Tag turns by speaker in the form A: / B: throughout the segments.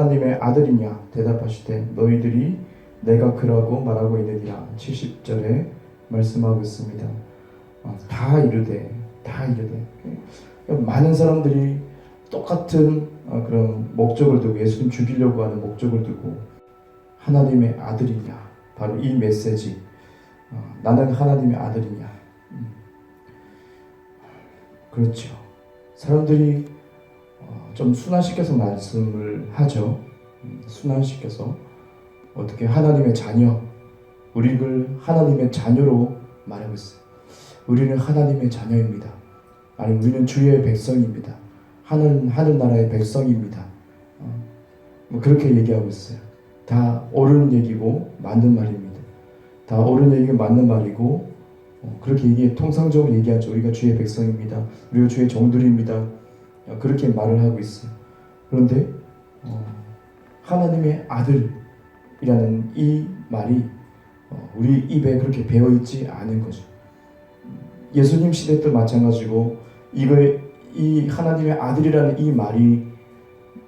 A: 하나님의 아들이냐 대답하시되 너희들이 내가 그라고 말하고 있느니라. 70절에 말씀하고 있습니다. 다 이르되 많은 사람들이 똑같은 그런 목적을 두고 예수님 죽이려고 하는 목적을 두고 하나님의 아들이냐, 바로 이 메시지, 나는 하나님의 아들이냐. 그렇죠. 사람들이 좀 순환시켜서 말씀을 하죠. 순환시켜서 어떻게 하나님의 자녀, 우리를 하나님의 자녀로 말하고 있어요. 우리는 하나님의 자녀입니다. 아니, 우리는 주의 백성입니다. 하늘나라의 백성입니다. 뭐 그렇게 얘기하고 있어요. 다 옳은 얘기고 맞는 말입니다. 다 옳은 얘기고 맞는 말이고 그렇게 통상적으로 얘기하죠. 우리가 주의 백성입니다. 우리가 주의 종들입니다. 그렇게 말을 하고 있어요. 그런데 하나님의 아들이라는 이 말이 우리 입에 그렇게 배어있지 않은 거죠. 예수님 시대 때 마찬가지고 이 하나님의 아들이라는 이 말이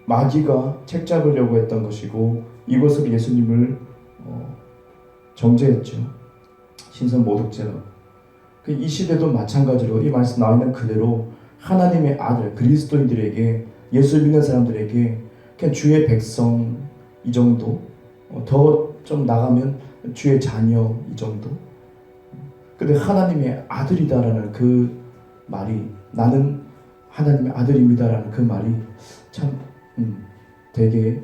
A: 마귀가 책잡으려고 했던 것이고 이것으로 예수님을 정죄했죠. 신선 모독죄로. 이 시대도 마찬가지로 이 말씀 나와 있는 그대로 하나님의 아들 그리스도인들에게, 예수 믿는 사람들에게 그냥 주의 백성 이 정도, 더 좀 나가면 주의 자녀 이 정도. 근데 하나님의 아들이다라는 그 말이, 나는 하나님의 아들입니다라는 그 말이 참 되게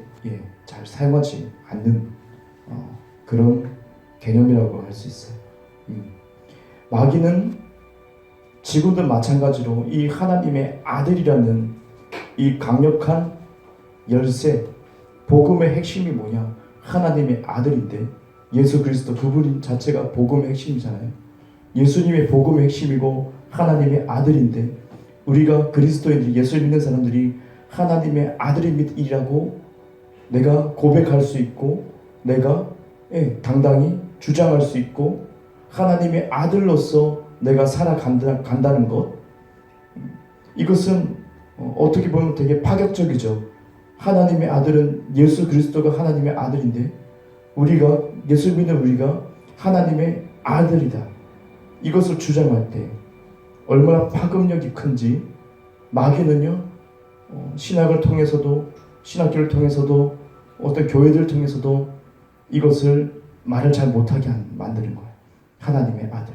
A: 잘 사용하지 않는 그런 개념이라고 할 수 있어요. 마귀는 지금도 마찬가지로 이 하나님의 아들이라는 이 강력한 열쇠, 복음의 핵심이 뭐냐? 하나님의 아들인데 예수 그리스도 그분 자체가 복음의 핵심이잖아요. 예수님의 복음의 핵심이고 하나님의 아들인데 우리가 그리스도인들이, 예수 믿는 사람들이 하나님의 아들이라고 내가 고백할 수 있고 내가 당당히 주장할 수 있고 하나님의 아들로서 내가 살아간다는 것, 이것은 어떻게 보면 되게 파격적이죠. 하나님의 아들은 예수 그리스도가 하나님의 아들인데 우리가, 예수 믿는 우리가 하나님의 아들이다, 이것을 주장할 때 얼마나 파급력이 큰지 마귀는요, 신학을 통해서도, 신학교를 통해서도, 어떤 교회들을 통해서도 이것을 말을 잘 못하게 만드는 거예요. 하나님의 아들.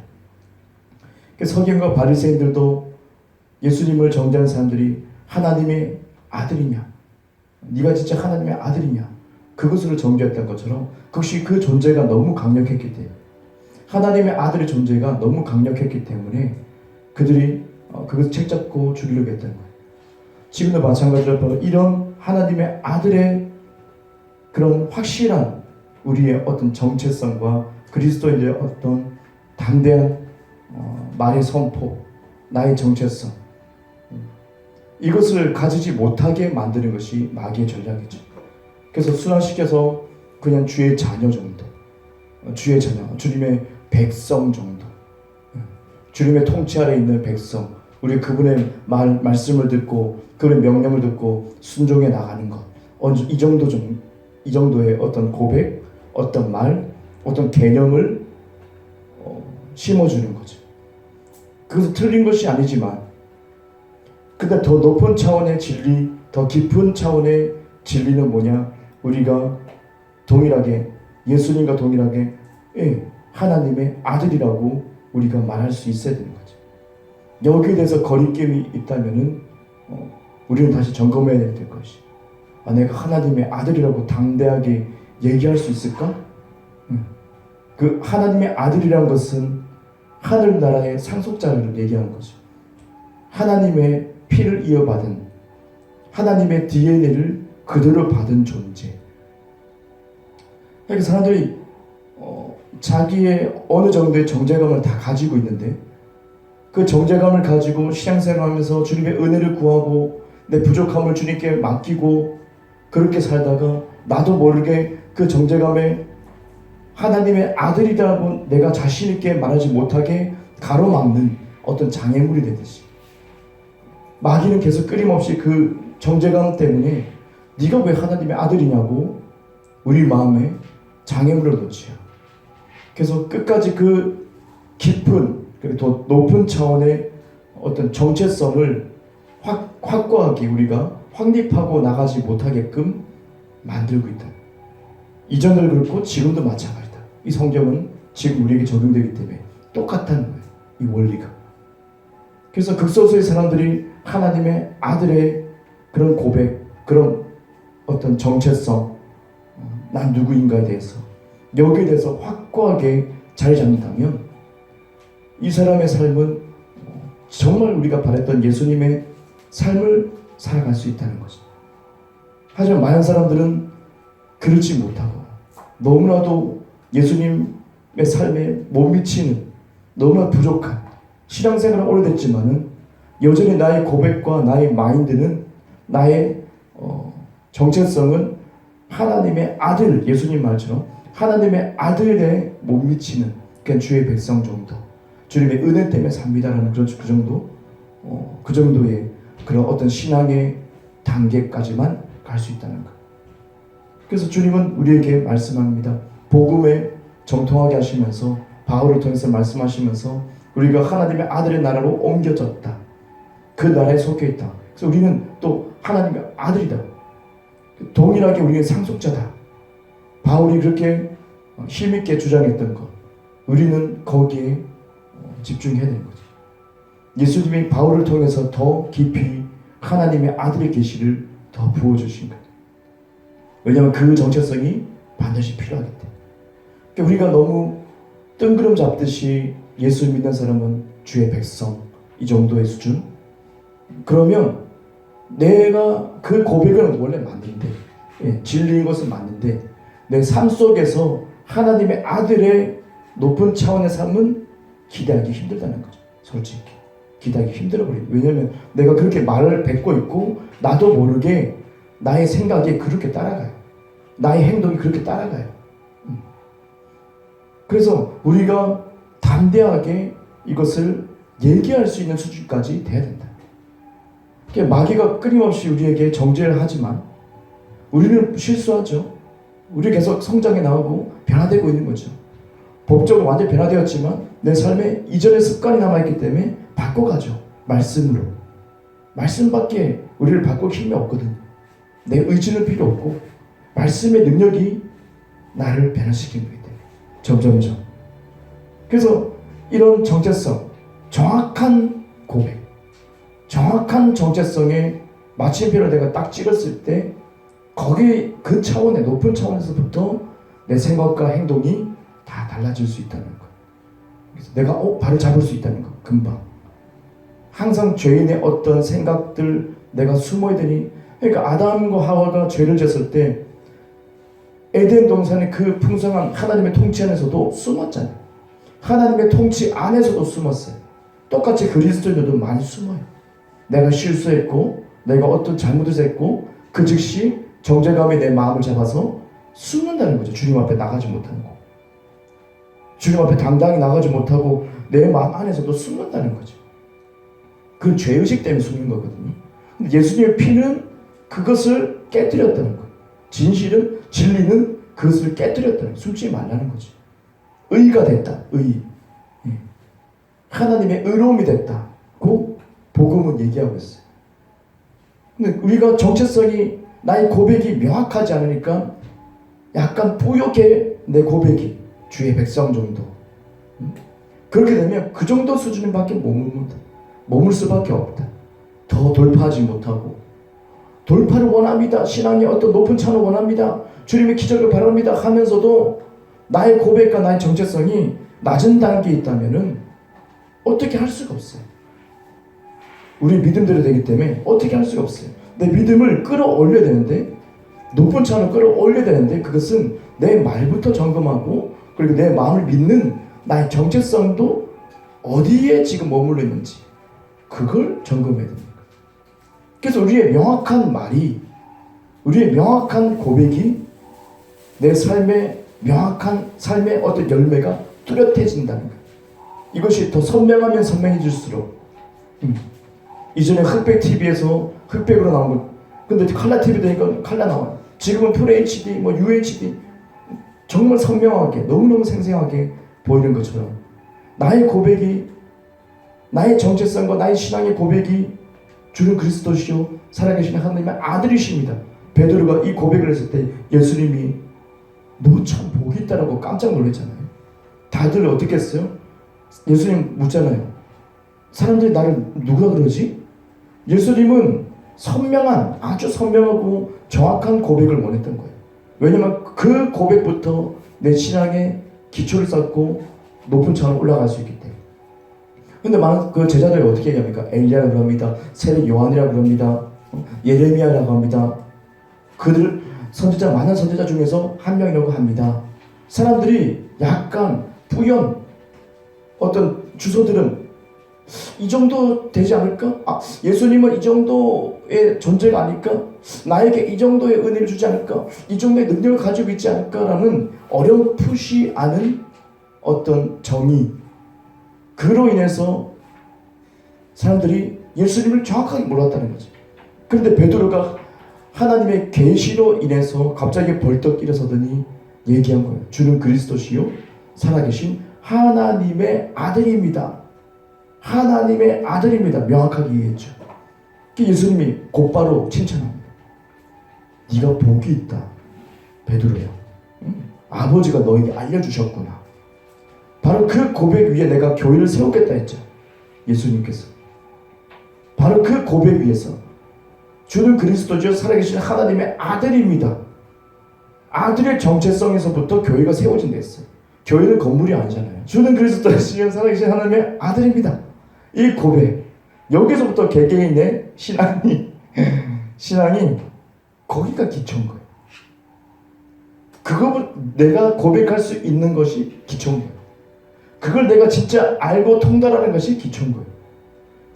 A: 서기관과 바리새인들도 예수님을 정죄하는 사람들이 하나님의 아들이냐, 네가 진짜 하나님의 아들이냐, 그것을 정죄했던 것처럼 그것이 그 존재가 너무 강력했기 때문에, 하나님의 아들의 존재가 너무 강력했기 때문에 그들이 그것을 책잡고 죽이려고 했던 거예요. 지금도 마찬가지로 바로 이런 하나님의 아들의 그런 확실한 우리의 어떤 정체성과 그리스도인의 어떤 담대한 말의 선포, 나의 정체성, 이것을 가지지 못하게 만드는 것이 마귀의 전략이죠. 그래서 순환시켜서 그냥 주의 자녀 정도, 주의 자녀, 주님의 백성 정도, 주님의 통치 아래 있는 백성, 우리 그분의 말씀을 듣고 그분의 명령을 듣고 순종해 나가는 것, 이 정도의 어떤 고백, 어떤 말, 어떤 개념을 심어주는 거죠. 그것은 틀린 것이 아니지만, 근데 더 높은 차원의 진리, 더 깊은 차원의 진리는 뭐냐? 우리가 동일하게, 예수님과 동일하게 하나님의 아들이라고 우리가 말할 수 있어야 되는 거죠. 여기에 대해서 거리낌이 있다면은 우리는 다시 점검해야 될 것이, 내가 하나님의 아들이라고 당대하게 얘기할 수 있을까? 그 하나님의 아들이라는 것은 하늘나라의 상속자를 얘기하는 거죠. 하나님의 피를 이어받은, 하나님의 DNA를 그대로 받은 존재. 그러니까 사람들이 자기의 어느 정도의 정체감을 다 가지고 있는데, 그 정체감을 가지고 신앙생활하면서 주님의 은혜를 구하고 내 부족함을 주님께 맡기고 그렇게 살다가 나도 모르게 그 정체감에 하나님의 아들이라고 내가 자신 있게 말하지 못하게 가로막는 어떤 장애물이 되듯이, 마귀는 계속 끊임없이 그 정체감 때문에 네가 왜 하나님의 아들이냐고 우리 마음에 장애물을 놓지요. 그래서 끝까지 그 깊은 그리고 더 높은 차원의 어떤 정체성을 확고하게 우리가 확립하고 나가지 못하게끔 만들고 있다. 이전을 그렇고 지금도 마찬가지다. 이 성경은 지금 우리에게 적용되기 때문에 똑같다는 거예요. 이 원리가. 그래서 극소수의 사람들이 하나님의 아들의 그런 고백, 그런 어떤 정체성, 난 누구인가에 대해서 여기에 대해서 확고하게 자리 잡는다면 이 사람의 삶은 정말 우리가 바랬던 예수님의 삶을 살아갈 수 있다는 거죠. 하지만 많은 사람들은 그렇지 못하고 너무나도 예수님의 삶에 못 미치는 너무나 부족한 신앙생활은 오래됐지만은 여전히 나의 고백과 나의 마인드는 나의 정체성은 하나님의 아들, 예수님 말처럼 하나님의 아들에 못 미치는 그냥 주의 백성 정도, 주님의 은혜 때문에 삽니다라는 그 정도, 그 정도의 그런 어떤 신앙의 단계까지만 갈 수 있다는 것. 그래서 주님은 우리에게 말씀합니다. 복음에 정통하게 하시면서 바울을 통해서 말씀하시면서 우리가 하나님의 아들의 나라로 옮겨졌다. 그 나라에 속해 있다. 그래서 우리는 또 하나님의 아들이다. 동일하게 우리의 상속자다. 바울이 그렇게 힘있게 주장했던 것, 우리는 거기에 집중해야 되는 거죠. 예수님이 바울을 통해서 더 깊이 하나님의 아들의 계시를 더 부어주신 거예요. 왜냐하면 그 정체성이 반드시 필요하기 때문에. 그러니까 우리가 너무 뜬구름 잡듯이 예수 믿는 사람은 주의 백성 이 정도의 수준? 그러면 내가 그 고백은 원래 맞는데, 진리인 것은 맞는데 내 삶 속에서 하나님의 아들의 높은 차원의 삶은 기대하기 힘들다는 거죠. 솔직히 기대하기 힘들어버려요. 왜냐하면 내가 그렇게 말을 뱉고 있고 나도 모르게 나의 생각이 그렇게 따라가요. 나의 행동이 그렇게 따라가요. 그래서 우리가 담대하게 이것을 얘기할 수 있는 수준까지 돼야 된다. 마귀가 끊임없이 우리에게 정죄를 하지만 우리는 실수하죠. 우리 계속 성장해 나오고 변화되고 있는 거죠. 법적으로 완전히 변화되었지만 내 삶에 이전의 습관이 남아있기 때문에 바꿔가죠. 말씀으로. 말씀밖에 우리를 바꿀 힘이 없거든. 내 의지는 필요 없고 말씀의 능력이 나를 변화시키는 거기 때문에 점점점. 그래서 이런 정체성, 정확한 고백, 정확한 정체성의 마침표를 내가 딱 찍었을 때 거기 그 차원의 높은 차원에서부터 내 생각과 행동이 다 달라질 수 있다는 거. 그래서 내가 바로 잡을 수 있다는 거. 금방. 항상 죄인의 어떤 생각들 내가 숨어야 되니. 그러니까 아담과 하와가 죄를 졌을 때 에덴 동산의 그 풍성한 하나님의 통치 안에서도 숨었잖아요. 하나님의 통치 안에서도 숨었어요. 똑같이 그리스도인들도 많이 숨어요. 내가 실수했고 내가 어떤 잘못을 했고 그 즉시 정죄감이 내 마음을 잡아서 숨는다는 거죠. 주님 앞에 나가지 못하는 거. 주님 앞에 당당히 나가지 못하고 내 마음 안에서도 숨는다는 거죠. 그 죄의식 때문에 숨는 거거든요. 근데 예수님의 피는 그것을 깨뜨렸다는 거예요. 진리는 그것을 깨뜨렸다는 거예요. 숨지 말라는 거죠. 의가 됐다. 의. 하나님의 의로움이 됐다고 복음은 얘기하고 있어요. 근데 우리가 정체성이 나의 고백이 명확하지 않으니까 약간 뿌옇게 내 고백이 주의 백성 정도. 그렇게 되면 그 정도 수준밖에 머물 수밖에 없다. 더 돌파하지 못하고 돌파를 원합니다. 신앙의 어떤 높은 찬을 원합니다. 주님의 기적을 바랍니다. 하면서도 나의 고백과 나의 정체성이 낮은 단계에 있다면은 어떻게 할 수가 없어요. 우리 믿음대로 되기 때문에 어떻게 할 수가 없어요. 내 믿음을 끌어올려야 되는데 높은 찬을 끌어올려야 되는데 그것은 내 말부터 점검하고 그리고 내 마음을 믿는 나의 정체성도 어디에 지금 머물러 있는지 그걸 점검해야 됩니다. 그래서 우리의 명확한 말이 우리의 명확한 고백이 내 삶의 명확한 삶의 어떤 열매가 뚜렷해진다는 거예요. 이것이 더 선명하면 선명해질수록 이전에 흑백 TV에서 흑백으로 나온 것 근데 칼라 TV 되니까 칼라 나와요. 지금은 FHD, 뭐 UHD 정말 선명하게 너무너무 생생하게 보이는 것처럼 나의 고백이 나의 정체성과 나의 신앙의 고백이 주는 그리스도시요 살아계신 하나님의 아들이십니다. 베드로가 이 고백을 했을 때 예수님이 너 참 복이 있다라고 깜짝 놀랐잖아요. 다들 어떻게 했어요? 예수님 묻잖아요. 사람들이 나를 누구라 그러지? 예수님은 선명한 아주 선명하고 정확한 고백을 원했던 거예요. 왜냐하면 그 고백부터 내 신앙의 기초를 쌓고 높은 차원으로 올라갈 수 있기 때문에. 근데 많은 그 제자들이 어떻게 얘기합니까? 엘리야라고 합니다. 세례 요한이라고 합니다. 예레미야라고 합니다. 그들 선지자 많은 선지자 중에서 한 명이라고 합니다. 사람들이 약간 뿌연 어떤 주소들은 이 정도 되지 않을까? 예수님은 이 정도의 존재가 아닐까? 나에게 이 정도의 은혜를 주지 않을까? 이 정도의 능력을 가지고 있지 않을까라는 어렴풋이 않은 어떤 정의, 그로 인해서 사람들이 예수님을 정확하게 몰랐다는 거죠. 그런데 베드로가 하나님의 계시로 인해서 갑자기 벌떡 일어서더니 얘기한 거예요. 주는 그리스도시요 살아계신 하나님의 아들입니다. 하나님의 아들입니다. 명확하게 얘기했죠. 예수님이 곧바로 칭찬합니다. 네가 복이 있다, 베드로야. 아버지가 너에게 알려주셨구나. 바로 그 고백 위에 내가 교회를 세우겠다 했죠. 예수님께서. 바로 그 고백 위에서 주는 그리스도죠 살아계신 하나님의 아들입니다. 아들의 정체성에서부터 교회가 세워진다 했어요. 교회는 건물이 아니잖아요. 주는 그리스도시요 살아계신 하나님의 아들입니다. 이 고백, 여기서부터 개개인의 신앙이 거기가 기초인 거예요. 그거 내가 고백할 수 있는 것이 기초인 거예요. 그걸 내가 진짜 알고 통달하는 것이 기초인 거예요.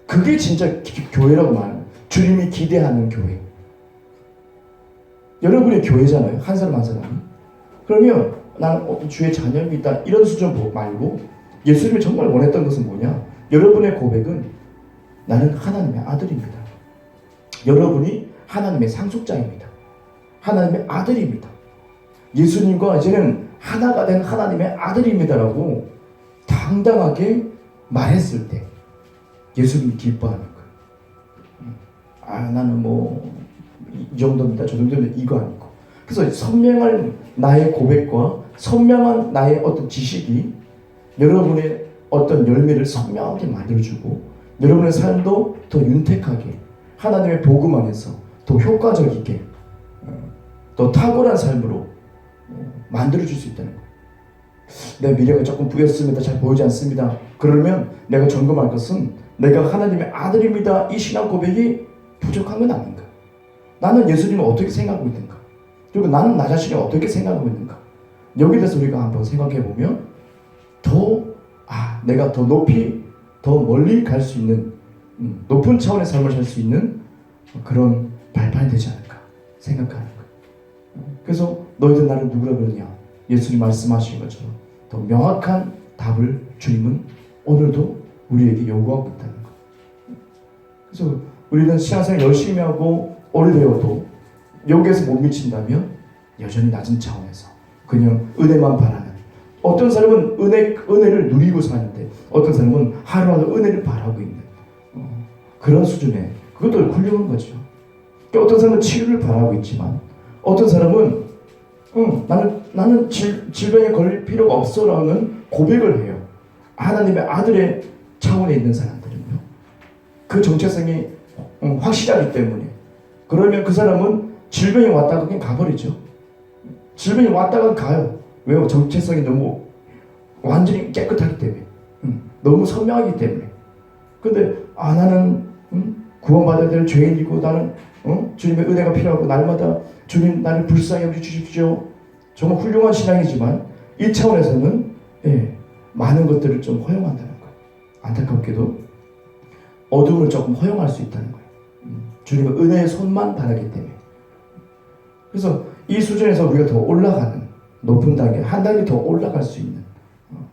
A: 그게 진짜 교회라고 말하는 거예요. 주님이 기대하는 교회. 여러분의 교회잖아요. 한 사람 한 사람이. 그러면 나는 어떤 주의 자녀입니다 이런 수준 말고 예수님이 정말 원했던 것은 뭐냐? 여러분의 고백은 나는 하나님의 아들입니다. 여러분이 하나님의 상속자입니다. 하나님의 아들입니다. 예수님과 이제는 하나가 된 하나님의 아들입니다라고 당당하게 말했을 때 예수님이 기뻐하는 거예요. 나는 뭐 이 정도입니다, 저 정도입니다, 이거 아니고. 그래서 선명한 나의 고백과 선명한 나의 어떤 지식이 여러분의 어떤 열매를 선명하게 만들어주고 여러분의 삶도 더 윤택하게 하나님의 복음 안에서 더 효과적이게 더 탁월한 삶으로 만들어줄 수 있다는 거예요. 내 미래가 조금 부였습니다, 잘 보이지 않습니다. 그러면 내가 점검할 것은 내가 하나님의 아들입니다, 이 신앙 고백이 부족한 건 아닌가? 나는 예수님을 어떻게 생각하고 있는가? 그리고 나는 나 자신이 어떻게 생각하고 있는가? 여기에 대해서 우리가 한번 생각해 보면 내가 더 높이 더 멀리 갈 수 있는 높은 차원의 삶을 살 수 있는 그런 발판이 되지 않을까 생각하는 거예요. 그래서 너희들 나를 누구라 그러냐? 예수님 말씀하신 것처럼 더 명확한 답을 주님은 오늘도 우리에게 요구하고 있다는 거예요. 그래서 우리는 신앙생활 열심히 하고 오래되어도 여기에서 못 미친다면 여전히 낮은 차원에서 그냥 은혜만 바라는, 어떤 사람은 은혜를 누리고 사는데 어떤 사람은 하루하루 은혜를 바라고 있는 그런 수준의, 그것도 훌륭한 거죠. 그러니까 어떤 사람은 치료를 바라고 있지만 어떤 사람은 나는 질병에 걸릴 필요가 없어라는 고백을 해요. 하나님의 아들의 차원에 있는 사람들은요. 그 정체성이 확실하기 때문에. 그러면 그 사람은 질병이 왔다가 그냥 가버리죠. 질병이 왔다가 가요. 왜요? 정체성이 너무 완전히 깨끗하기 때문에. 너무 선명하기 때문에. 근데 나는 구원받아야 될 죄인이고 나는 주님의 은혜가 필요하고 날마다 주님 나를 불쌍히 여겨주십시오. 정말 훌륭한 신앙이지만 이 차원에서는 많은 것들을 좀 허용한다는 거예요. 안타깝게도 어둠을 조금 허용할 수 있다는 거예요. 주님의 은혜의 손만 바라기 때문에. 그래서 이 수준에서 우리가 더 올라가는 높은 단계, 한 단계 더 올라갈 수 있는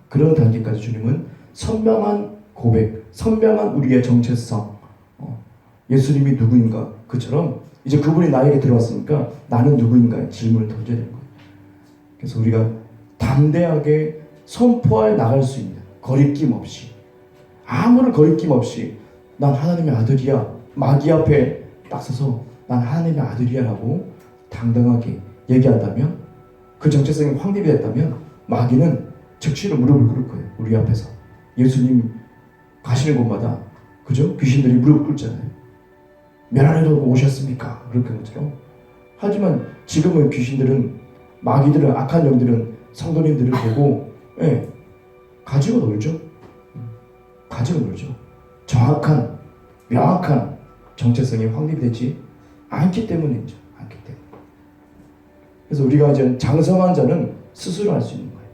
A: 그런 단계까지 주님은 선명한 고백, 선명한 우리의 정체성, 예수님이 누구인가 그처럼 이제 그분이 나에게 들어왔으니까 나는 누구인가의 질문을 던져야 되는 거예요. 그래서 우리가 담대하게 선포해 나갈 수 있는, 거리낌 없이, 아무런 거리낌 없이 난 하나님의 아들이야, 마귀 앞에 딱 서서 난 하나님의 아들이야 라고 당당하게 얘기한다면, 그 정체성이 확립이 됐다면 마귀는 즉시로 무릎을 꿇을 거예요. 우리 앞에서 예수님 가시는 곳마다, 그죠? 귀신들이 무릎 꿇잖아요. 멸하려고 오셨습니까? 그렇게 것처럼. 하지만 지금은 귀신들은, 마귀들은, 악한 영들은 성도님들을 보고 가지고 놀죠. 가지고 놀죠. 정확한, 명확한 정체성이 확립이 되지 않기 때문이죠. 않기 때문에. 그래서 우리가 이제 장성한 자는 스스로 할 수 있는 거예요.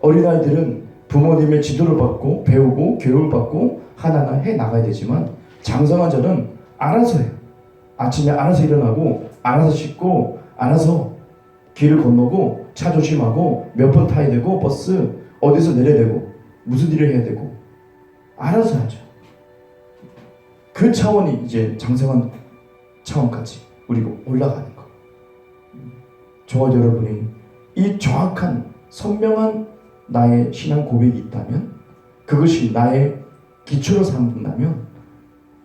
A: 어린아이들은 부모님의 지도를 받고 배우고 교육을 받고 하나하나 해 나가야 되지만, 장성한 자는 알아서 해요. 아침에 알아서 일어나고 알아서 씻고 알아서 길을 건너고 차 조심하고 몇 번 타야 되고 버스 어디서 내려야 되고 무슨 일을 해야 되고 알아서 하죠. 그 차원이 이제 장성한 차원까지 우리가 올라가는 거. 저와 여러분이 이 정확한 선명한 나의 신앙 고백이 있다면, 그것이 나의 기초로 삼는다면,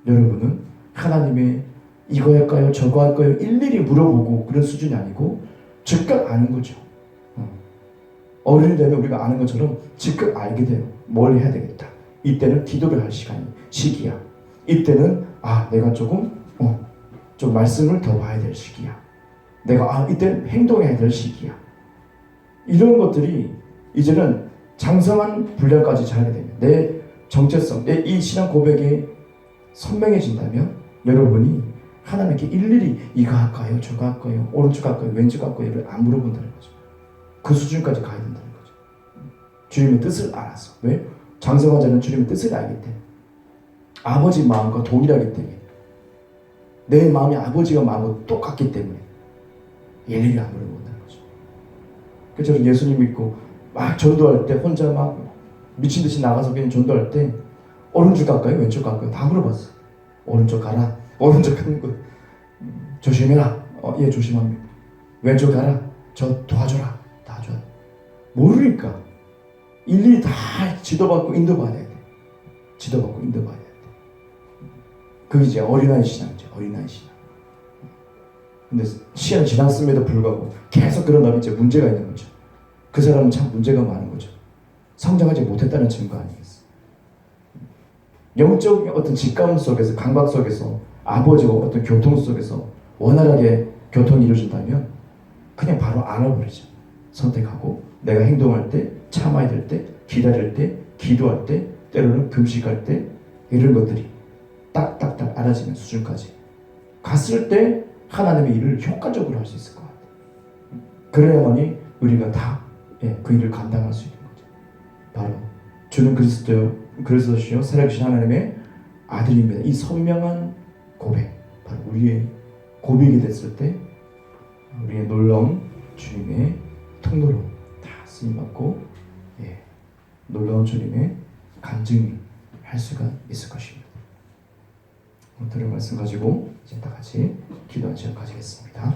A: 여러분은 하나님의 이거 할까요 저거 할까요 일일이 물어보고 그런 수준이 아니고 즉각 아는 거죠. 어른이 되면 우리가 아는 것처럼 즉각 알게 돼요. 뭘 해야 되겠다. 이때는 기도를 할 시기야. 이때는 내가 좀 말씀을 더 봐야 될 시기야. 내가 이때는 행동해야 될 시기야. 이런 것들이 이제는 장성한 분량까지 자라게 되면, 내 정체성, 내 이 신앙 고백이 선명해진다면 여러분이 하나님께 일일이 이거 할까요 저거 할까요 오른쪽 할까요 왼쪽 할까요를 안 물어본다는 거죠. 그 수준까지 가야 된다는 거죠. 주님의 뜻을 알아서. 왜? 장성한 자는 주님의 뜻을 알기 때문에, 아버지 마음과 동일하기 때문에, 내 마음이 아버지가 마음과 똑같기 때문에 일일이 안 물어본다는 거죠. 그래서 저는 예수님 믿고 막 전도할 때 혼자 막 미친 듯이 나가서 그냥 전도할 때 오른쪽 갈까요 왼쪽 갈까요 다 물어봤어. 오른쪽 가라. 오른쪽 가는 거 조심해라. 예 조심합니다. 왼쪽 가라. 저 도와줘라. 다 줘야 돼. 모르니까 일일이 다 지도받고 인도받아야 돼. 지도받고 인도받아야 돼. 그게 이제 어린아이 신앙이죠. 어린아이 신앙. 근데 시간이 지났음에도 불구하고 계속 그러다 이제 문제가 있는 거죠. 그 사람은 참 문제가 많은 거죠. 성장하지 못했다는 증거 아니겠어요? 영적인 어떤 직감 속에서, 강박 속에서, 아버지와 어떤 교통 속에서 원활하게 교통이 이루어진다면 그냥 바로 알아버리죠. 선택하고 내가 행동할 때, 참아야 될 때, 기다릴 때, 기도할 때, 때로는 금식할 때, 이런 것들이 딱딱딱 알아지는 수준까지 갔을 때 하나님의 일을 효과적으로 할 수 있을 것 같아요. 그래야만이 우리가 다 그 일을 감당할 수 있는 거죠. 바로 주는 그리스도시요 살아계신 하나님의 아들입니다. 이 선명한 고백, 바로 우리의 고백이 됐을 때 우리의 놀라운 주님의 통로로 다 쓰임받고 놀라운 주님의 간증이 할 수가 있을 것입니다. 오늘 들은 말씀 가지고 이제 다 같이 기도한 시간 가지겠습니다.